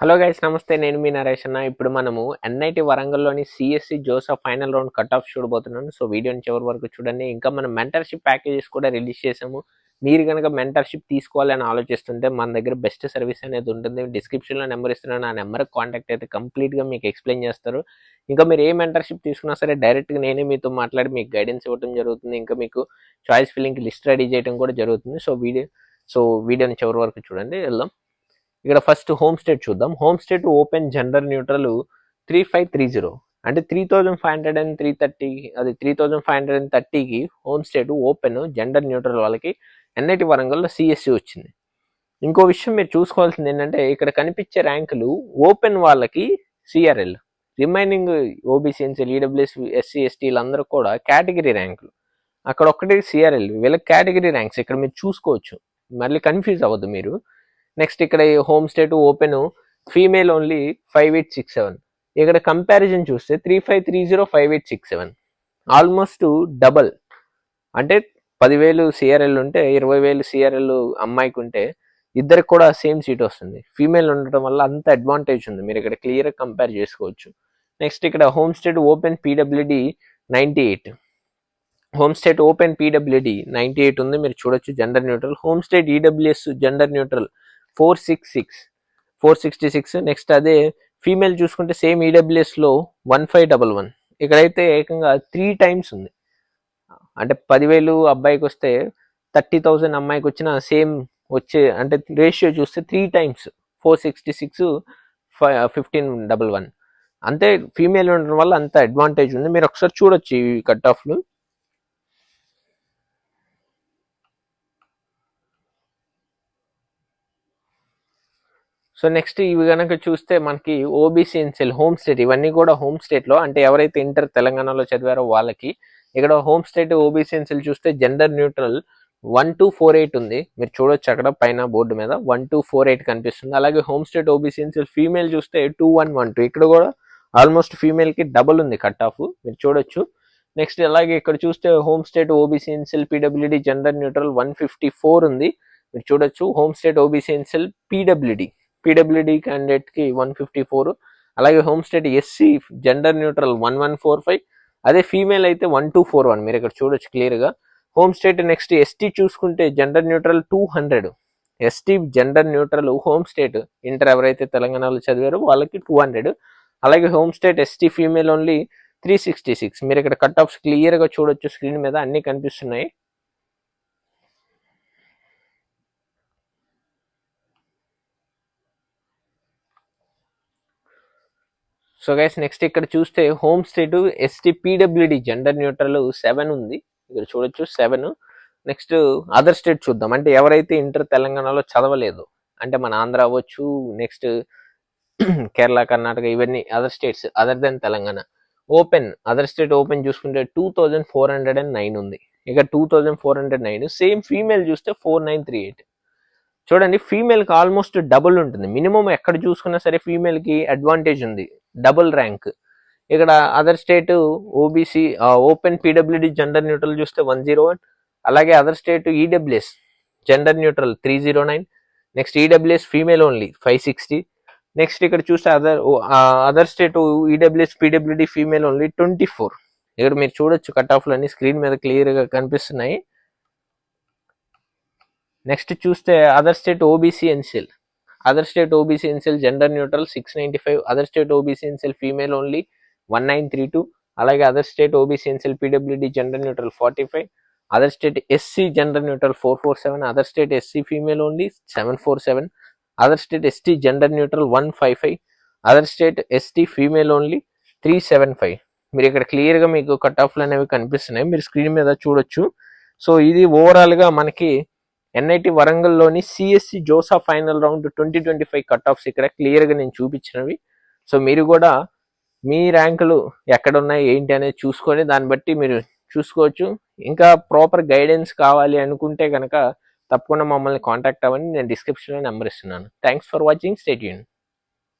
Hello guys, నమస్తే. నేను మీ నరేష్ అన్న. ఇప్పుడు మనము ఎన్ఐటి వరంగల్లోని CSE JoSAA final round cut off చూడబోతున్నాను. సో వీడియోని చివరి వరకు చూడండి. ఇంకా మనం మెంటర్షిప్ ప్యాకేజెస్ కూడా రిలీజ్ చేసాము. మీరు కనుక మెంటర్షిప్ తీసుకోవాలని ఆలోచిస్తుంటే మన దగ్గర బెస్ట్ సర్వీస్ అనేది ఉంటుంది. డిస్క్రిప్షన్లో నెంబర్ ఇస్తున్నాను, ఆ నెంబర్కి కాంటాక్ట్ అయితే కంప్లీట్గా మీకు ఎక్స్ప్లెయిన్ చేస్తారు. ఇంకా మీరు ఏ మెంటర్షిప్ తీసుకున్నా సరే డైరెక్ట్గా నేనే మీతో మాట్లాడి మీకు గైడెన్స్ ఇవ్వడం జరుగుతుంది. ఇంకా మీకు చాయిస్ ఫిల్లింగ్కి లిస్ట్ రెడీ చేయడం కూడా జరుగుతుంది. సో వీడియోని చివరి వరకు చూడండి. వెళ్దాం. ఇక్కడ ఫస్ట్ హోమ్ స్టేట్ చూద్దాం. Home state open gender neutral 3530 అంటే 3530, అది 3530కి home state open gender neutral వాళ్ళకి ఎన్ఐటి వరంగల్లో సిఎస్సి వచ్చింది. ఇంకో విషయం మీరు చూసుకోవాల్సింది ఏంటంటే ఇక్కడ కనిపించే ర్యాంకులు ఓపెన్ వాళ్ళకి CRL, remaining OBC NCL, EWS, SC ఎస్టీలందరూ కూడా కేటగిరీ ర్యాంకులు. అక్కడ ఒక్కటి సిఆర్ఎల్, వీళ్ళకి కేటగిరీ ర్యాంక్స్ ఇక్కడ మీరు చూసుకోవచ్చు. మళ్ళీ కన్ఫ్యూజ్ అవ్వద్దు మీరు. నెక్స్ట్ ఇక్కడ home state open female only 5867. ఇక్కడ కంపారిజన్ చూస్తే 3530, 5867 ఆల్మోస్ట్ డబల్. అంటే 10,000 సిఆర్ఎల్ ఉంటే 20,000 సిఆర్ఎల్ అమ్మాయికి ఉంటే ఇద్దరికి కూడా సేమ్ సీట్ వస్తుంది. ఫీమేల్ ఉండటం వల్ల అంత అడ్వాంటేజ్ ఉంది. మీరు ఇక్కడ క్లియర్గా కంపేర్ చేసుకోవచ్చు. నెక్స్ట్ ఇక్కడ home state open PWD 98, home state open PWD 98 ఉంది. మీరు చూడొచ్చు gender neutral. Home state EWS gender neutral 466. Next అదే ఫీమేల్ చూసుకుంటే సేమ్ ఈడబ్ల్యూఎస్లో 1511. ఇక్కడైతే ఏకంగా 3 times ఉంది. అంటే 10,000 అబ్బాయికి వస్తే 30,000 అమ్మాయికి వచ్చిన సేమ్ వచ్చే, అంటే రేషియో చూస్తే 3 times 466, 1511. అంతే ఫీమేల్ ఉండడం వల్ల అంత అడ్వాంటేజ్ ఉంది. మీరు ఒకసారి చూడొచ్చు ఈ కట్ ఆఫ్లు. సో నెక్స్ట్ ఇవి కనుక చూస్తే మనకి ఓబీసీ ఎన్సీఎల్ హోమ్ స్టేట్, ఇవన్నీ కూడా హోమ్ స్టేట్లో, అంటే ఎవరైతే ఇంటర్ తెలంగాణలో చదివారో వాళ్ళకి. ఇక్కడ హోమ్ స్టేట్ ఓబీసీ ఎన్సీఎల్ చూస్తే జెండర్ న్యూట్రల్ 1248 ఉంది. మీరు చూడొచ్చు అక్కడ పైన బోర్డు మీద 1248 కనిపిస్తుంది. అలాగే home state OBC NCL female చూస్తే 2112. ఇక్కడ కూడా ఆల్మోస్ట్ ఫీమేల్కి డబుల్ ఉంది కట్ ఆఫ్, మీరు చూడొచ్చు. నెక్స్ట్ అలాగే ఇక్కడ చూస్తే home state OBC NCL PWD gender neutral 154 ఉంది. మీరు చూడొచ్చు home state OBC NCL PWD క్యాండిడేట్కి 154. అలాగే home state SC gender neutral 1145. అదే ఫీమేల్ అయితే 1241. మీరు ఇక్కడ చూడొచ్చు క్లియర్గా. హోమ్ స్టేట్ నెక్స్ట్ ఎస్టీ చూసుకుంటే gender neutral 200. ST gender neutral home state inter ఎవరైతే తెలంగాణలో చదివారో వాళ్ళకి 200. అలాగే home state ST female only 366. మీరు ఇక్కడ కట్ ఆఫ్స్ క్లియర్గా చూడొచ్చు, స్క్రీన్ మీద అన్ని కనిపిస్తున్నాయి. సో గైస్ నెక్స్ట్ ఇక్కడ చూస్తే home state ST PWD gender neutral 7 ఉంది. ఇక్కడ చూడొచ్చు 7. నెక్స్ట్ అదర్ స్టేట్ చూద్దాం. అంటే ఎవరైతే ఇంటర్ తెలంగాణలో చదవలేదు, అంటే మన ఆంధ్ర అవ్వచ్చు, నెక్స్ట్ కేరళ, కర్ణాటక, ఇవన్నీ other states other than Telangana. Open other state open చూసుకుంటే 2409 ఉంది. ఇక 2409. సేమ్ ఫీమేల్ చూస్తే 4938. చూడండి ఫీమేల్కి ఆల్మోస్ట్ డబుల్ ఉంటుంది. మినిమం ఎక్కడ చూసుకున్నా సరే ఫీమేల్కి అడ్వాంటేజ్ ఉంది, డబుల్ ర్యాంక్. ఇక్కడ other state OBC open PWD gender neutral చూస్తే 101. అలాగే other state EWS gender neutral 309. Next EWS female only 560. Next ఇక్కడ చూస్తే other state EWS PWD female only 24. ఇక్కడ మీరు చూడొచ్చు కట్ ఆఫ్లు అన్ని స్క్రీన్ మీద క్లియర్గా కనిపిస్తున్నాయి. నెక్స్ట్ చూస్తే other state OBC NCL gender neutral 695. Other state OBC NCL female only 1932. అలాగే other state OBC NCL PWD gender neutral 45. Other state SC gender neutral 447. Other state SC female only 747. Other state ST gender neutral 155. Other state ST female only 375. మీరు ఇక్కడ క్లియర్గా మీకు cut ఆఫ్లు అనేవి కనిపిస్తున్నాయి, మీరు screen మీద చూడొచ్చు. సో ఇది ఓవరాల్గా మనకి ఎన్ఐటి వరంగల్లోని CSE JoSAA final round 2025 cut offs ఇక్కడ క్లియర్గా నేను చూపించినవి. సో మీరు కూడా మీ ర్యాంకులు ఎక్కడున్నాయి ఏంటి అనేది చూసుకొని దాన్ని బట్టి మీరు చూసుకోవచ్చు. ఇంకా ప్రాపర్ గైడెన్స్ కావాలి అనుకుంటే కనుక తప్పకుండా మమ్మల్ని కాంటాక్ట్ అవ్వండి. నేను డిస్క్రిప్షన్లో నెంబర్ ఇస్తున్నాను. Thanks for watching. Stay tuned.